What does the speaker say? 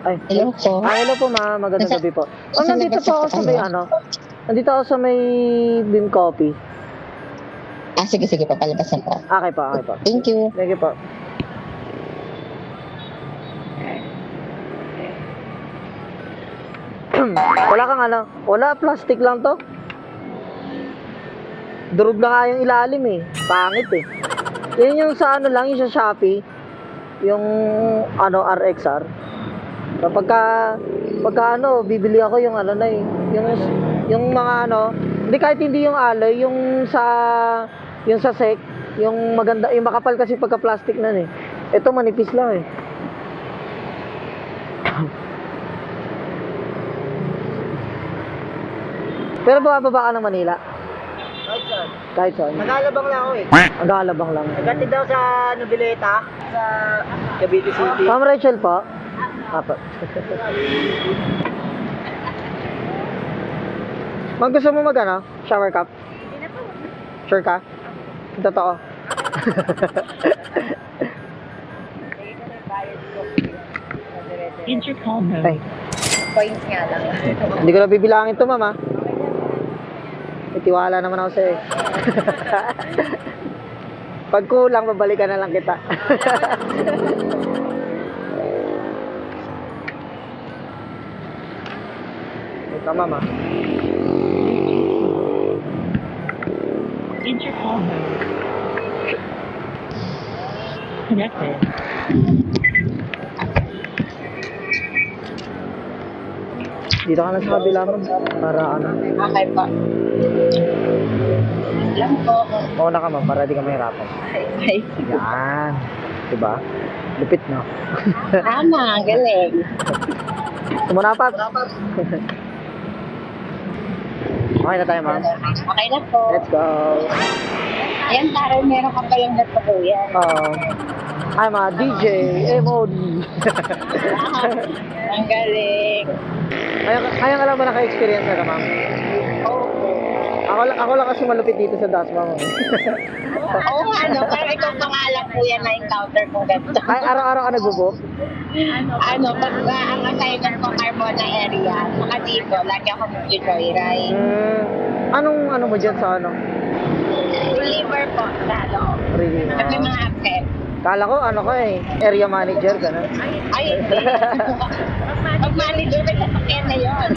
Ay, Hello po. hello po ma'am. Magandang Nasa- gabi po. nasa Nandito labas po ako na sa po may tayo. ano. Nandito ako sa may Beam Coffee. Sige, papalabas na po. Okay po, okay po. Thank you. Thank you po. Wala kang ano? Wala, plastic lang to. Durog na nga yung ilalim eh. Pangit eh. Yun yung sa ano lang, yung sa Shopee. Yung ano, RXR. Pagka ano, bibili ako yung ano na eh. Yung mga ano, hindi kahit hindi yung alloy, yung sa sec, yung maganda, yung makapal kasi pagka plastic na eh. Ito manipis lang eh. Pero bababa ka ng Manila. Kahit saan. Kahit saan. Nag-aalabang lang ako eh. Nag-aalabang lang. Nagkatid daw sa Noveleta, sa Cavite City. Ma'am Rachel po. Apo. Ma'am, gusto mo mag ano? Shower cup? Sure ka? Totoo. Intercom. Ay, Points nga lang. hindi ko na bibilangin to, ma'am, ha? May tiwala naman ako sa'yo, eh. Pag kulang, babalikan na lang kita. Ito, ma'am, ha? Intercom. Connected. Dito ka na sa kabila, ma'am. Para ano? Okay po. Alam po. Mauna ka, ma'am, para di ka mahirapan. Ay, Yan. Diba? Lupit, no? tama, galing. Sumunapat. Okay na tayo, ma'am. Okay na po. Let's go. Ayan, parang meron ka palang natutuyan. I'm a DJ MOD. Ang galing. Ngayon ka lang ba naka-experience na, ma'am? Ako lang kasi malupit dito sa Dasma, ma'am. Oo nga, no? Parang ikaw pangalan po yan na-encounter ko ganito. Ay, araw-araw ka nagbo-book? Pag ang assignment ko Carmona area, saka dito, lagi ako nag-joyride. Anong ano mo dyan sa ano? Deliver po, sa ano. Really? Pag may mga absent. Kala ko, ano ka eh, area manager, gano'n. Ay, hindi. Pag manager, may sasakyan na yun.